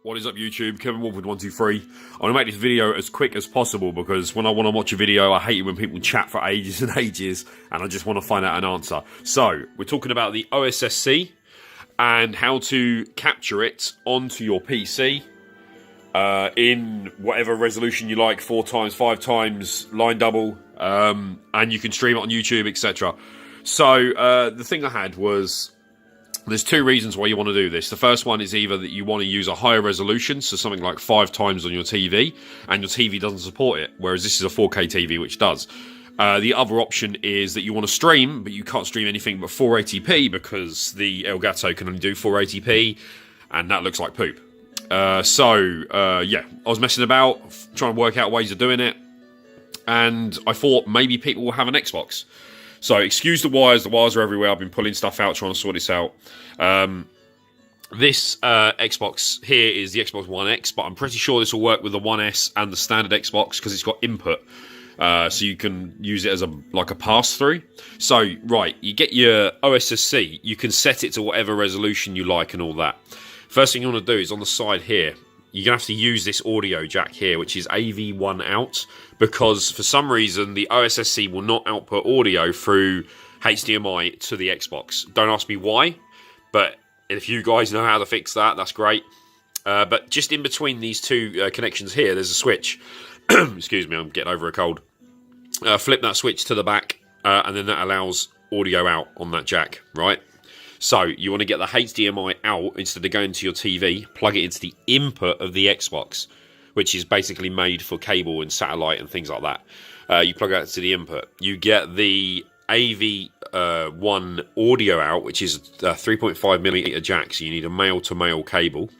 What is up, YouTube? Kevin Wolfwood123. I'm going to make this video as quick as possible because when I want to watch a video, I hate it when people chat for ages and ages, and I just want to find out an answer. So, we're talking about the OSSC and how to capture it onto your PC in whatever resolution you like, 4x, 5x, line double, and you can stream it on YouTube, etc. So, the thing I had was, there's two reasons why you want to do this. The first one is either that you want to use a higher resolution, so something like 5x on your TV, and your TV doesn't support it, whereas this is a 4K TV, which does. The other option is that you want to stream, but you can't stream anything but 480p because the Elgato can only do 480p, and that looks like poop. Yeah, I was messing about, trying to work out ways of doing it, and I thought maybe people will have an Xbox. So, excuse the wires are everywhere. I've been pulling stuff out, trying to sort this out. This Xbox here is the Xbox One X, but I'm pretty sure this will work with the One S and the standard Xbox because it's got input. So you can use it as a pass-through. So, right, you get your OSSC, you can set it to whatever resolution you like and all that. First thing you want to do is on the side here, you're going to have to use this audio jack here, which is AV1 out, because for some reason the OSSC will not output audio through HDMI to the Xbox. Don't ask me why, but if you guys know how to fix that, that's great. But just in between these two connections here, there's a switch. Excuse me, I'm getting over a cold. Flip that switch to the back, and then that allows audio out on that jack, right? So, you want to get the HDMI out instead of going to your TV, plug it into the input of the Xbox, which is basically made for cable and satellite and things like that. You plug that to the input. You get the AV1 audio out, which is a 3.5mm jack, so you need a male-to-male cable.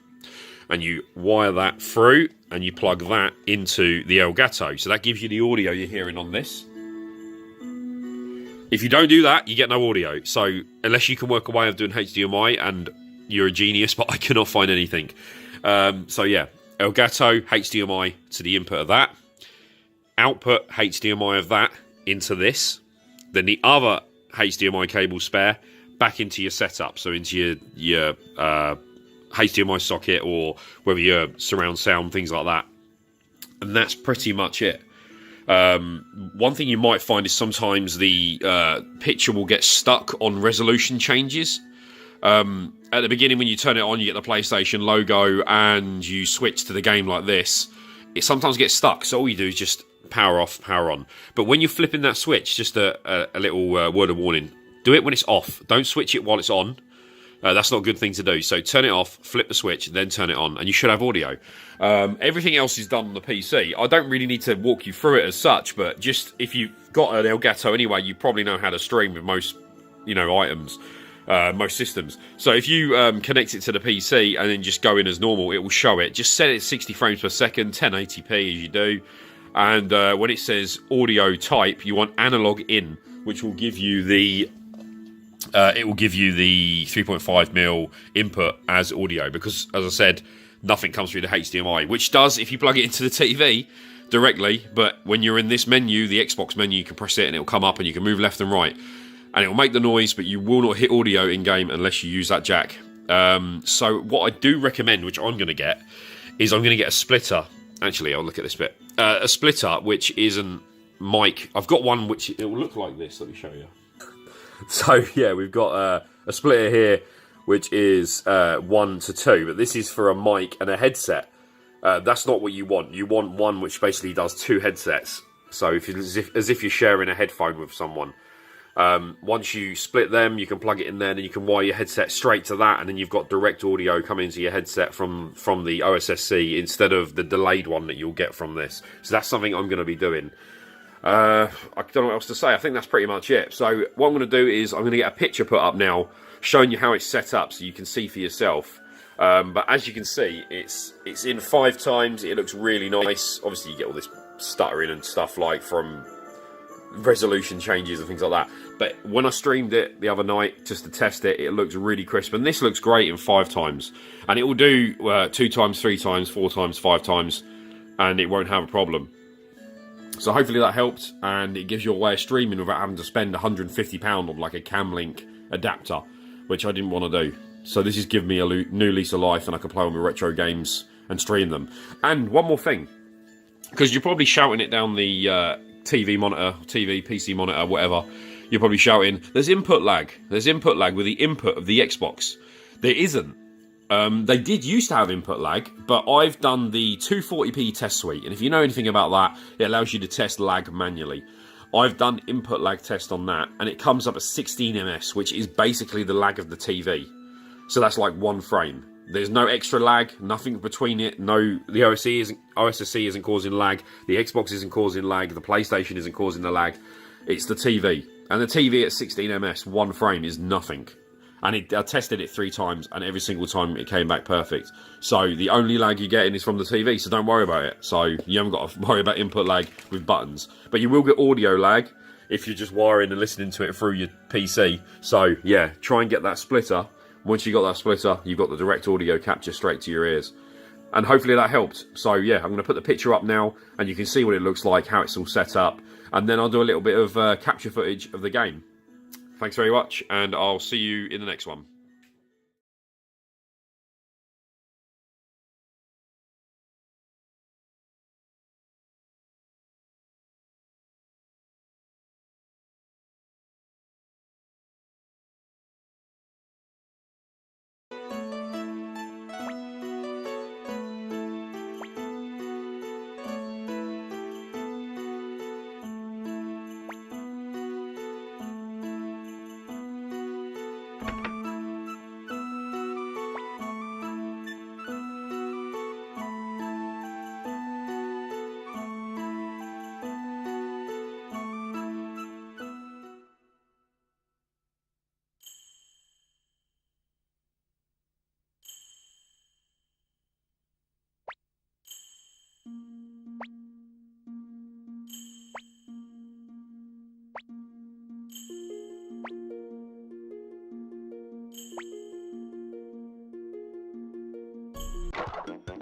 And you wire that through, and you plug that into the Elgato. So that gives you the audio you're hearing on this. If you don't do that, you get no audio. So, unless you can work a way of doing HDMI, and you're a genius, but I cannot find anything. So, yeah, Elgato, HDMI to the input of that. Output HDMI of that into this. Then the other HDMI cable spare back into your setup. So, into your HDMI socket, or whether you're surround sound, things like that. And that's pretty much it. One thing you might find is sometimes the picture will get stuck on resolution changes. At the beginning, when you turn it on, you get the PlayStation logo and you switch to the game like this. It sometimes gets stuck, so all you do is just power off, power on. But when you're flipping that switch, just a little word of warning, do it when it's off. Don't switch it while it's on. That's not a good thing to do. So turn it off, flip the switch, then turn it on, and you should have audio. Everything else is done on the PC. I don't really need to walk you through it as such, but just if you've got an Elgato anyway, you probably know how to stream with most, items, most systems. So if you connect it to the PC and then just go in as normal, it will show it. Just set it 60 frames per second, 1080p as you do, and when it says audio type, you want analog in, which will give you the 3.5mm input as audio, because, as I said, nothing comes through the HDMI, which does if you plug it into the TV directly, but when you're in this menu, the Xbox menu, you can press it and it'll come up and you can move left and right. And it'll make the noise, but you will not hit audio in-game unless you use that jack. So what I do recommend, which I'm going to get, is I'm going to get a splitter. Actually, I'll look at this bit. A splitter, which is a mic. I've got one which it will look like this. Let me show you. So, yeah, we've got a splitter here, which is 1 to 2, but this is for a mic and a headset. That's not what you want. You want one which basically does two headsets. So, as if you're sharing a headphone with someone. Once you split them, you can plug it in there, and you can wire your headset straight to that, and then you've got direct audio coming into your headset from the OSSC instead of the delayed one that you'll get from this. So that's something I'm going to be doing. I don't know what else to say. I think that's pretty much it. So what I'm going to do is I'm going to get a picture put up now showing you how it's set up so you can see for yourself. But as you can see, it's in 5x. It looks really nice. Obviously, you get all this stuttering and stuff like from resolution changes and things like that. But when I streamed it the other night just to test it, it looks really crisp. And this looks great in 5x. And it will do 2x, 3x, 4x, 5x. And it won't have a problem. So hopefully that helped, and it gives you a way of streaming without having to spend £150 on like a Camlink adapter, which I didn't want to do. So this has given me a new lease of life, and I can play all my retro games and stream them. And one more thing, because you're probably shouting it down the TV monitor, TV, PC monitor, whatever. You're probably shouting, there's input lag. There's input lag with the input of the Xbox. There isn't. They did used to have input lag, but I've done the 240p test suite. And if you know anything about that, it allows you to test lag manually. I've done input lag test on that, and it comes up at 16 ms, which is basically the lag of the TV. So that's like 1 frame. There's no extra lag, nothing between it. No, the OSSC isn't causing lag. The Xbox isn't causing lag. The PlayStation isn't causing the lag. It's the TV. And the TV at 16 ms, 1 frame is nothing. And I tested it 3 times, and every single time it came back perfect. So the only lag you're getting is from the TV, so don't worry about it. So you haven't got to worry about input lag with buttons. But you will get audio lag if you're just wiring and listening to it through your PC. So yeah, try and get that splitter. Once you got that splitter, you've got the direct audio capture straight to your ears. And hopefully that helped. So yeah, I'm going to put the picture up now, and you can see what it looks like, how it's all set up. And then I'll do a little bit of capture footage of the game. Thanks very much, and I'll see you in the next one.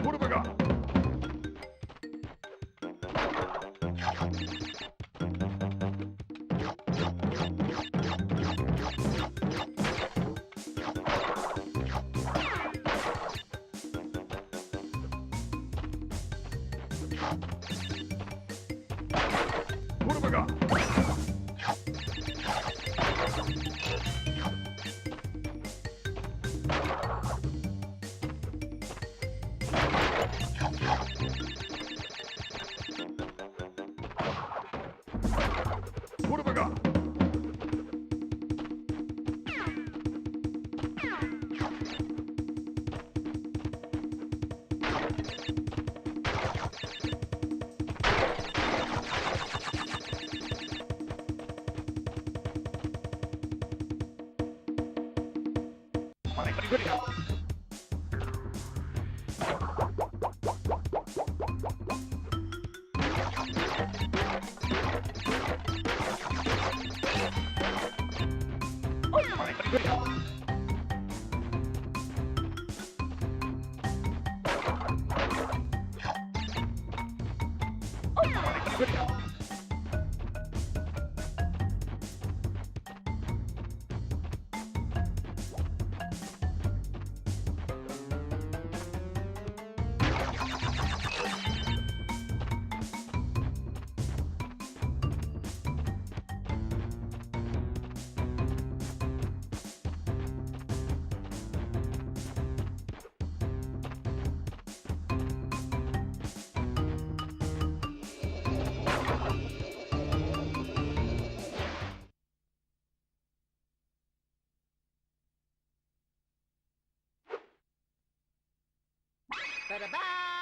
What have I got? What have I got? What have I got? Bye-bye.